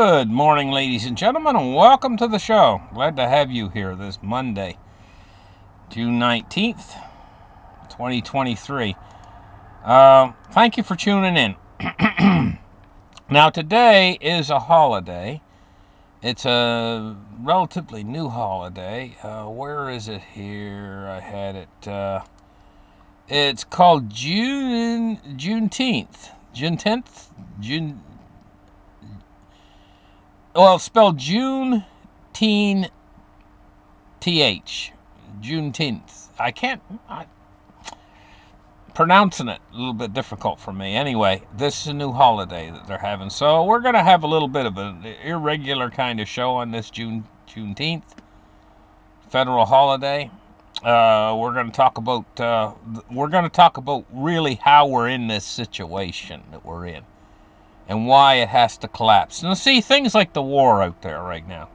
Good morning, ladies and gentlemen, and welcome to the show. Glad to have you here this Monday, June 19th, 2023. Thank you for tuning in. Now, today is a holiday. It's a relatively new holiday. Where is it here? I had it. It's called Juneteenth. June. Well, it's spelled June Teen TH. Juneteenth. Pronouncing it a little bit difficult for me. Anyway, this is a new holiday that they're having. So we're going to have a little bit of an irregular kind of show on this Juneteenth federal holiday. We're going to talk about really how we're in this situation that we're in and why it has to collapse. And see, things like the war out there right now.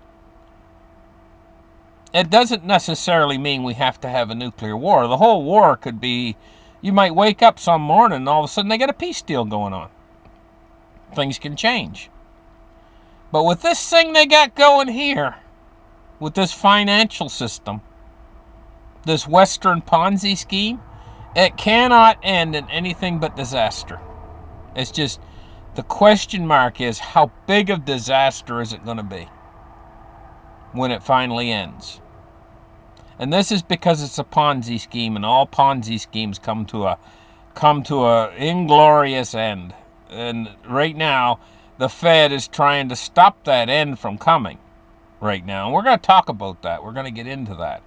It doesn't necessarily mean we have to have a nuclear war. The whole war could be, you might wake up some morning and all of a sudden they got a peace deal going on. Things can change. But with this thing they got going here, with this financial system, this Western Ponzi scheme, it cannot end in anything but disaster. It's just, the question mark is, how big of disaster is it going to be when it finally ends? And this is because it's a Ponzi scheme, and all Ponzi schemes come to a inglorious end. And right now, the Fed is trying to stop that end from coming right now. And we're going to talk about that. We're going to get into that.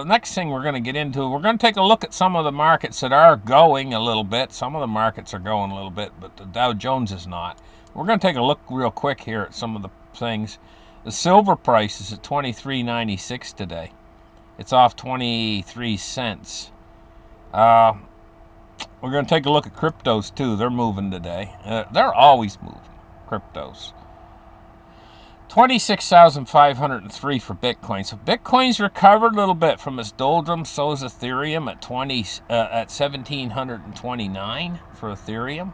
Next thing we're going to get into, we're going to take a look at some of the markets that are going a little bit. Some of the markets are going a little bit, but the Dow Jones is not. We're going to take a look real quick here at some of the things. The silver price is at $23.96 today. It's off 23 cents. We're going to take a look at cryptos too. They're moving today. They're always moving, cryptos. 26,503 for Bitcoin. So Bitcoin's recovered a little bit from its doldrums. So is Ethereum at 1,729 for Ethereum.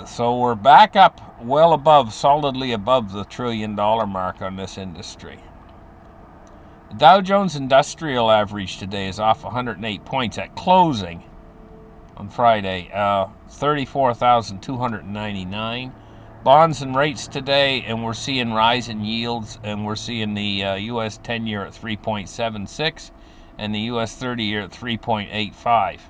So we're back up well above, solidly above the $1 trillion mark on this industry. The Dow Jones Industrial Average today is off 108 points at closing on Friday. 34,299. Bonds and rates today, and we're seeing rising yields, and we're seeing the U.S. 10-year at 3.76 and the U.S. 30-year at 3.85.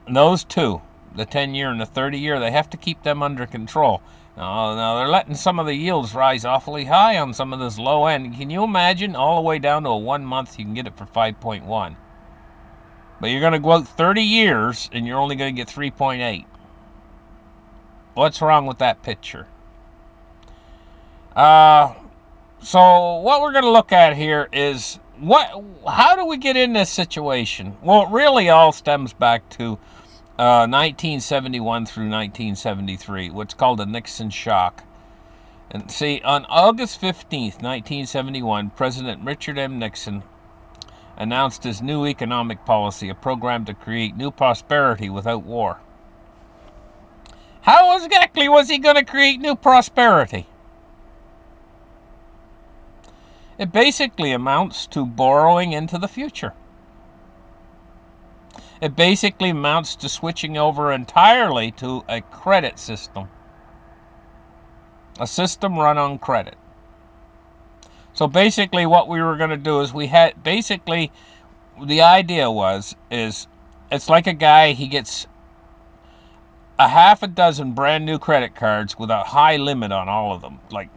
And those two, the 10-year and the 30-year, they have to keep them under control. Now they're letting some of the yields rise awfully high on some of this low end. Can you imagine all the way down to a 1 month you can get it for 5.1? But you're going to go out 30 years and you're only going to get 3.8. What's wrong with that picture? So what we're going to look at here is how do we get in this situation? Well, it really all stems back to 1971 through 1973, what's called the Nixon Shock. And see, on August 15th, 1971, President Richard M. Nixon announced his new economic policy, a program to create new prosperity without war. How exactly was he going to create new prosperity? It basically amounts to borrowing into the future. It basically amounts to switching over entirely to a credit system. A system run on credit. So basically what we were going to do is the idea is it's like a guy, he gets a half a dozen brand new credit cards with a high limit on all of them, like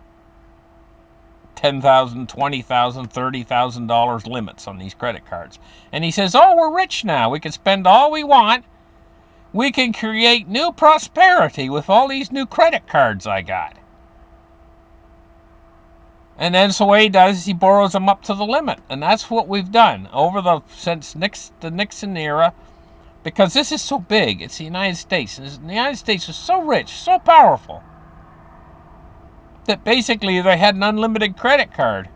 $10,000, $20,000, $30,000 limits on these credit cards. And he says, oh, we're rich now. We can spend all we want. We can create new prosperity with all these new credit cards I got. And then so what he does is he borrows them up to the limit. And that's what we've done since the Nixon era. Because this is so big. It's the United States. And the United States is so rich, so powerful, that basically they had an unlimited credit card.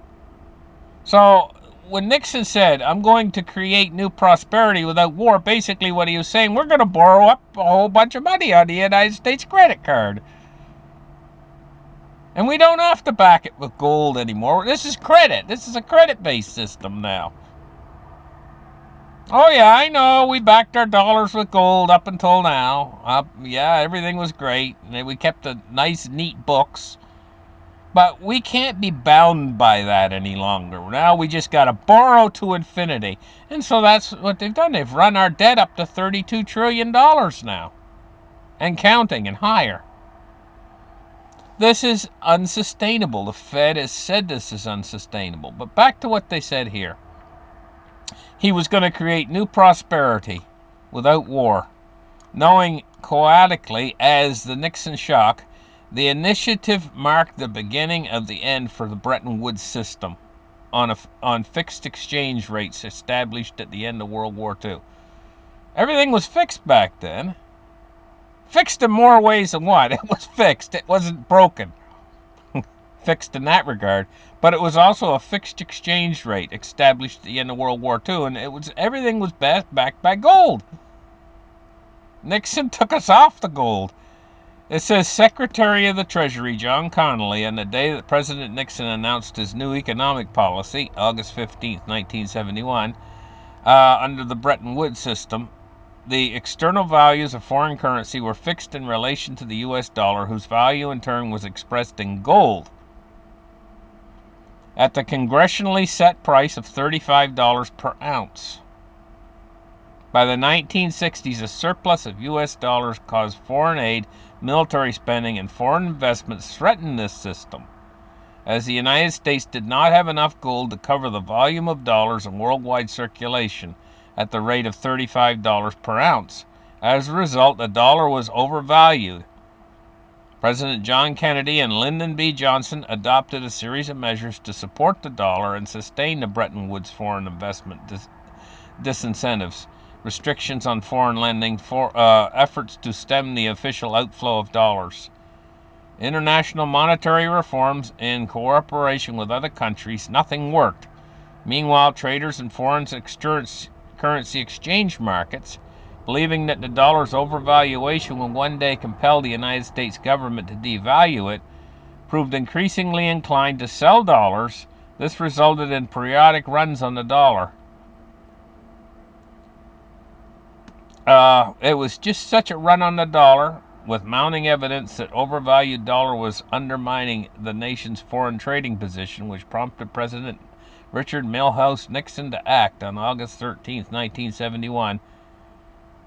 So when Nixon said, I'm going to create new prosperity without war, basically what he was saying, we're going to borrow up a whole bunch of money on the United States credit card. And we don't have to back it with gold anymore. This is credit. This is a credit-based system now. Oh, yeah, I know. We backed our dollars with gold up until now. Yeah, everything was great. We kept the nice, neat books. But we can't be bound by that any longer. Now we just got to borrow to infinity. And so that's what they've done. They've run our debt up to $32 trillion now. And counting and higher. This is unsustainable. The Fed has said this is unsustainable. But back to what they said here. He was going to create new prosperity without war. Knowing chaotically as the Nixon Shock, the initiative marked the beginning of the end for the Bretton Woods system on fixed exchange rates established at the end of World War II. Everything was fixed back then. Fixed in more ways than one. It was fixed. It wasn't broken. Fixed in that regard. But it was also a fixed exchange rate established at the end of World War II, and everything was backed by gold. Nixon took us off the gold. It says Secretary of the Treasury John Connally, on the day that President Nixon announced his new economic policy, August 15, 1971, under the Bretton Woods system, the external values of foreign currency were fixed in relation to the U.S. dollar, whose value in turn was expressed in gold, at the congressionally set price of $35 per ounce. By the 1960s, a surplus of U.S. dollars caused foreign aid, military spending, and foreign investments threatened this system, as the United States did not have enough gold to cover the volume of dollars in worldwide circulation at the rate of $35 per ounce. As a result, the dollar was overvalued. President John Kennedy and Lyndon B. Johnson adopted a series of measures to support the dollar and sustain the Bretton Woods foreign investment disincentives, restrictions on foreign lending, efforts to stem the official outflow of dollars. International monetary reforms in cooperation with other countries, nothing worked. Meanwhile, traders in foreign currency exchange markets, believing that the dollar's overvaluation would one day compel the United States government to devalue it, proved increasingly inclined to sell dollars. This resulted in periodic runs on the dollar. It was just such a run on the dollar, with mounting evidence that overvalued dollar was undermining the nation's foreign trading position, which prompted President Richard Milhous Nixon to act. On August 13, 1971,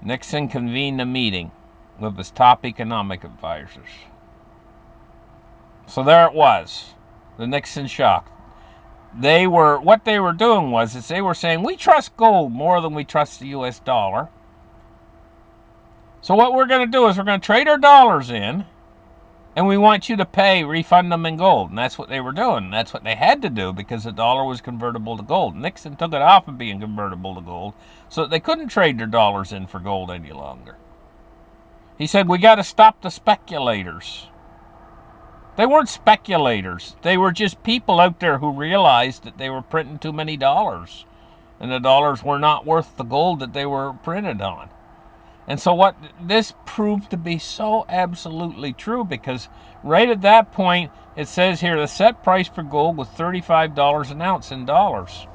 Nixon convened a meeting with his top economic advisors. So there it was, the Nixon Shock. What they were doing was they were saying, we trust gold more than we trust the U.S. dollar. So what we're going to do is we're going to trade our dollars in, and we want you to refund them in gold. And that's what they were doing. That's what they had to do because the dollar was convertible to gold. Nixon took it off of being convertible to gold so that they couldn't trade their dollars in for gold any longer. He said, we got to stop the speculators. They weren't speculators. They were just people out there who realized that they were printing too many dollars. And the dollars were not worth the gold that they were printed on. And so what this proved to be so absolutely true, because right at that point, it says here, the set price for gold was $35 an ounce in dollars.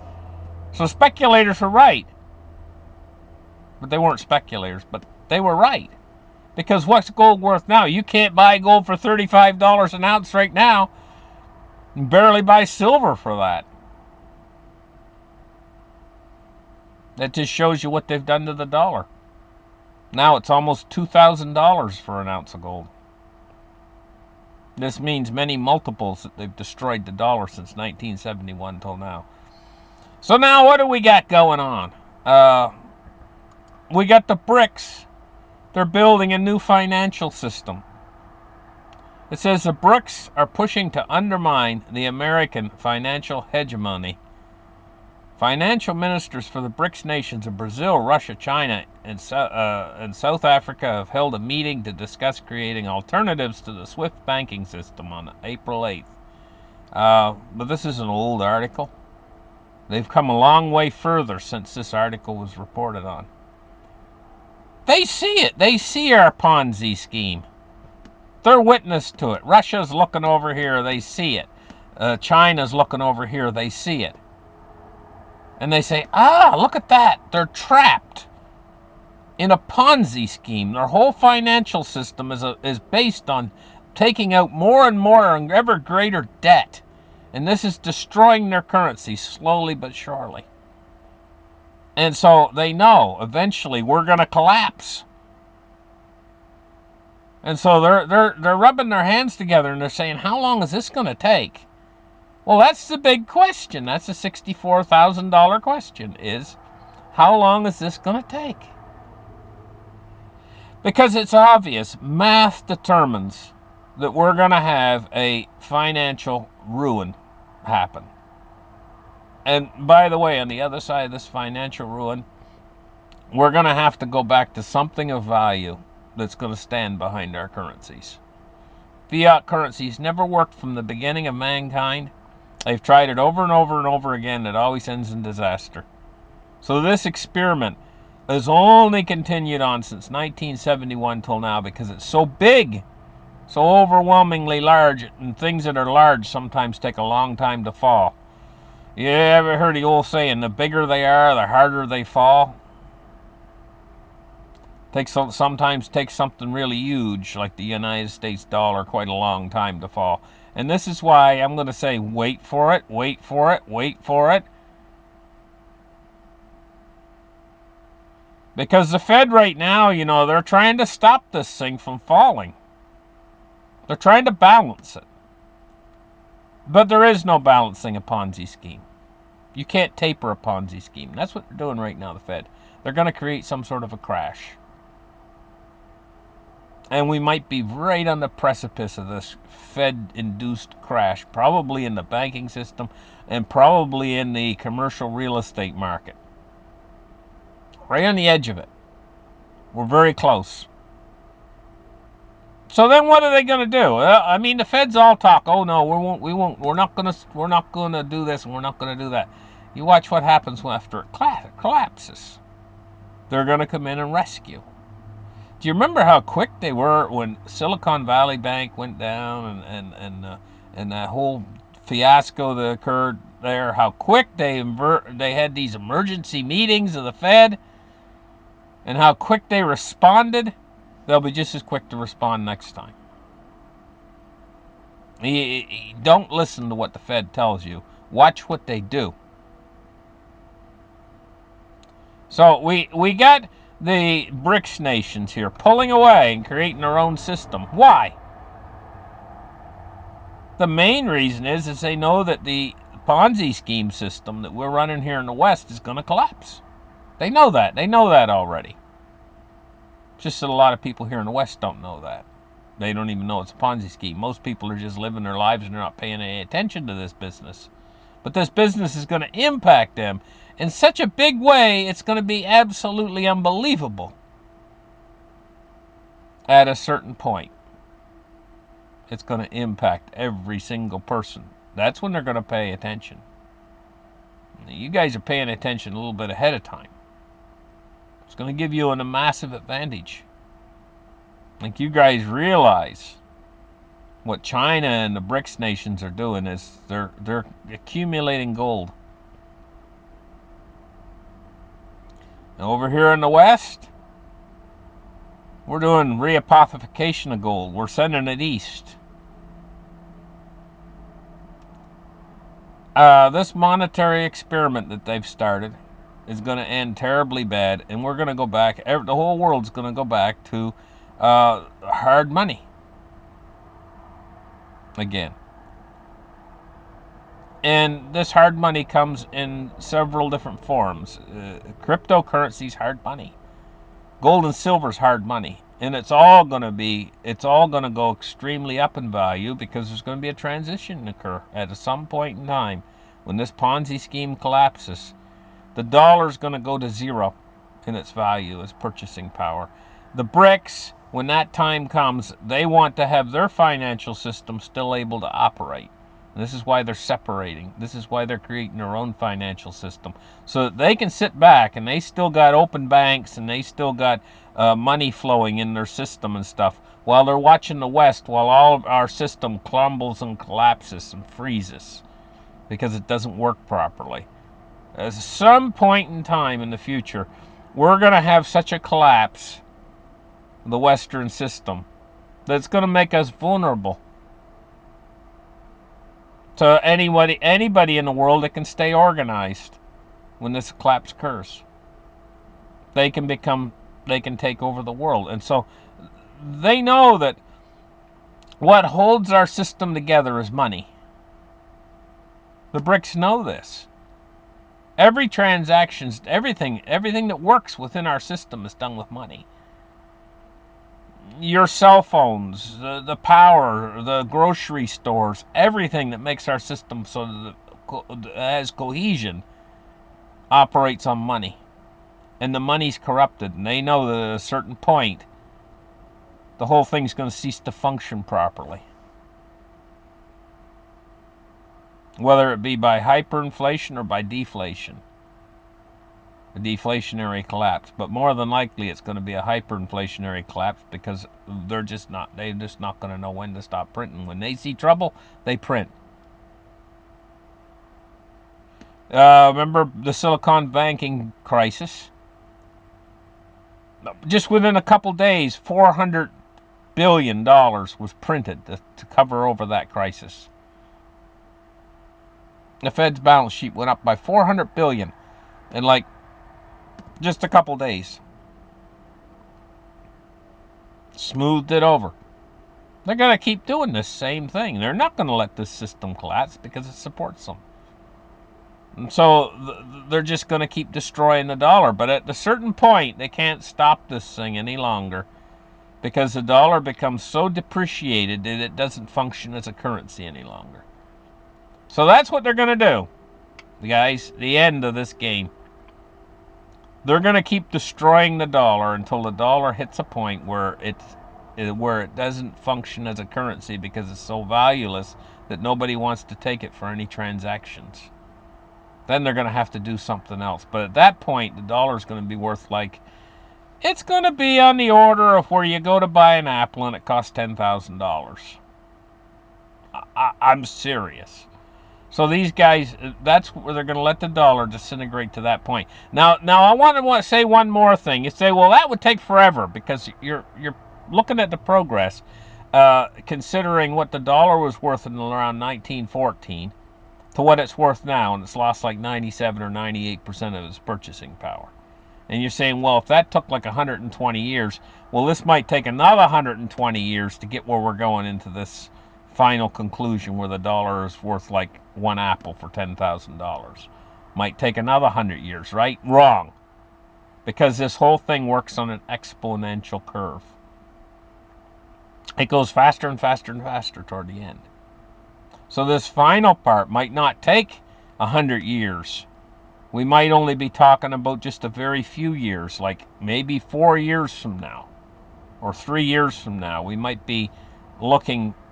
So speculators were right. But they weren't speculators, but they were right. Because what's gold worth now? You can't buy gold for $35 an ounce right now. You can barely buy silver for that. That just shows you what they've done to the dollar. Now it's almost $2,000 for an ounce of gold. This means many multiples that they've destroyed the dollar since 1971 till now. So now what do we got going on? We got the BRICS. They're building a new financial system. It says the BRICS are pushing to undermine the American financial hegemony. Financial ministers for the BRICS nations of Brazil, Russia, China, and South Africa have held a meeting to discuss creating alternatives to the SWIFT banking system on April 8th. But this is an old article. They've come a long way further since this article was reported on. They see it. They see our Ponzi scheme. they're witness to it. Russia's looking over here, they see it. China's looking over here, they see it. And they say, look at that. They're trapped in a Ponzi scheme. Their whole financial system is based on taking out more and more and ever greater debt. And this is destroying their currency slowly but surely. And so they know eventually we're going to collapse. And so they're rubbing their hands together and they're saying, how long is this going to take? Well, that's the big question. That's the $64,000 question, is how long is this going to take? Because it's obvious, math determines that we're going to have a financial ruin happen. And by the way, on the other side of this financial ruin, we're going to have to go back to something of value that's going to stand behind our currencies. Fiat currencies never worked from the beginning of mankind. They've tried it over and over and over again. It always ends in disaster. So this experiment has only continued on since 1971 till now because it's so big, so overwhelmingly large, and things that are large sometimes take a long time to fall. You ever heard the old saying, the bigger they are, the harder they fall? Sometimes takes something really huge, like the United States dollar, quite a long time to fall. And this is why I'm going to say, wait for it, wait for it, wait for it. Because the Fed right now, they're trying to stop this thing from falling. They're trying to balance it. But there is no balancing a Ponzi scheme. You can't taper a Ponzi scheme. That's what they're doing right now, the Fed. They're going to create some sort of a crash. And we might be right on the precipice of this Fed-induced crash, probably in the banking system and probably in the commercial real estate market. Right on the edge of it. We're very close. So then what are they going to do? I mean, the Feds all talk, oh no, we're not going to do this and we're not going to do that. You watch what happens after it collapses. They're going to come in and rescue. Do you remember how quick they were when Silicon Valley Bank went down and that whole fiasco that occurred there? How quick they had these emergency meetings of the Fed, and how quick they responded. They'll be just as quick to respond next time. Don't listen to what the Fed tells you. Watch what they do. So we got the BRICS nations here pulling away and creating their own system. Why? The main reason is they know that the Ponzi scheme system that we're running here in the West is going to collapse. They know that. They know that already. Just that a lot of people here in the West don't know that. They don't even know it's a Ponzi scheme. Most people are just living their lives and they're not paying any attention to this business. But this business is going to impact them in such a big way, it's going to be absolutely unbelievable at a certain point. It's going to impact every single person. That's when they're going to pay attention. You guys are paying attention a little bit ahead of time. It's going to give you a massive advantage. Like, you guys realize what China and the BRICS nations are doing is they're accumulating gold. Now, over here in the West, we're doing reapothification of gold. We're sending it east. This monetary experiment that they've started is going to end terribly bad, and we're going to go back, the whole world's going to go back to hard money again. And this hard money comes in several different forms. Cryptocurrency's hard money. Gold and silver's hard money. And it's all going to go extremely up in value because there's going to be a transition occur at some point in time. When this Ponzi scheme collapses, the dollar's going to go to zero in its value as purchasing power. The BRICS, when that time comes, they want to have their financial system still able to operate. This is why they're separating. This is why they're creating their own financial system, so that they can sit back and they still got open banks and they still got money flowing in their system and stuff, while they're watching the West, while all of our system crumbles and collapses and freezes because it doesn't work properly. At some point in time in the future, we're going to have such a collapse of the Western system that's going to make us vulnerable to anybody in the world that can stay organized. When this collapse occurs, they can take over the world. And so they know that what holds our system together is money. The BRICS know this. Every transaction, everything that works within our system is done with money. Your cell phones, the power, the grocery stores, everything that makes our system so that it has cohesion operates on money. And the money's corrupted, and they know that at a certain point the whole thing's going to cease to function properly. Whether it be by hyperinflation or by deflation. A deflationary collapse. But more than likely it's going to be a hyperinflationary collapse, because they're just not going to know when to stop printing. When they see trouble, they print. Remember the Silicon banking crisis? Just within a couple days, $400 billion was printed to cover over that crisis. The Fed's balance sheet went up by $400 billion in like just a couple days. Smoothed it over. They're going to keep doing this same thing. They're not going to let this system collapse because it supports them. And so they're just going to keep destroying the dollar. But at a certain point, they can't stop this thing any longer, because the dollar becomes so depreciated that it doesn't function as a currency any longer. So that's what they're going to do, guys. The end of this game. They're going to keep destroying the dollar until the dollar hits a point where it doesn't function as a currency, because it's so valueless that nobody wants to take it for any transactions. Then they're going to have to do something else. But at that point, the dollar is going to be worth it's going to be on the order of where you go to buy an apple and it costs $10,000. I'm serious. So these guys, that's where they're going to let the dollar disintegrate to that point. Now I want to say one more thing. You say, well, that would take forever, because you're looking at the progress, considering what the dollar was worth in around 1914 to what it's worth now, and it's lost like 97 or 98% of its purchasing power. And you're saying, well, if that took like 120 years, well, this might take another 120 years to get where we're going into this final conclusion where the dollar is worth like one apple for $10,000. Might take another 100 years, right? Wrong. Because this whole thing works on an exponential curve. It goes faster and faster and faster toward the end. So this final part might not take 100 years. We might only be talking about just a very few years, like maybe 4 years from now or 3 years from now. We might be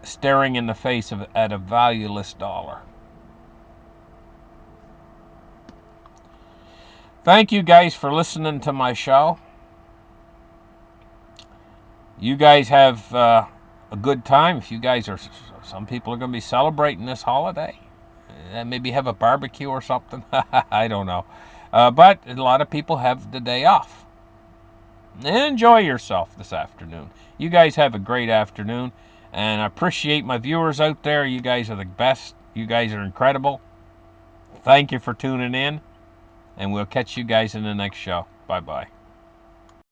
staring in the face at a valueless dollar. Thank you guys for listening to my show. You guys have a good time. If you guys are, some people are going to be celebrating this holiday. Maybe have a barbecue or something. I don't know. But a lot of people have the day off. Enjoy yourself this afternoon. You guys have a great afternoon. And I appreciate my viewers out there. You guys are the best. You guys are incredible. Thank you for tuning in. And we'll catch you guys in the next show. Bye-bye.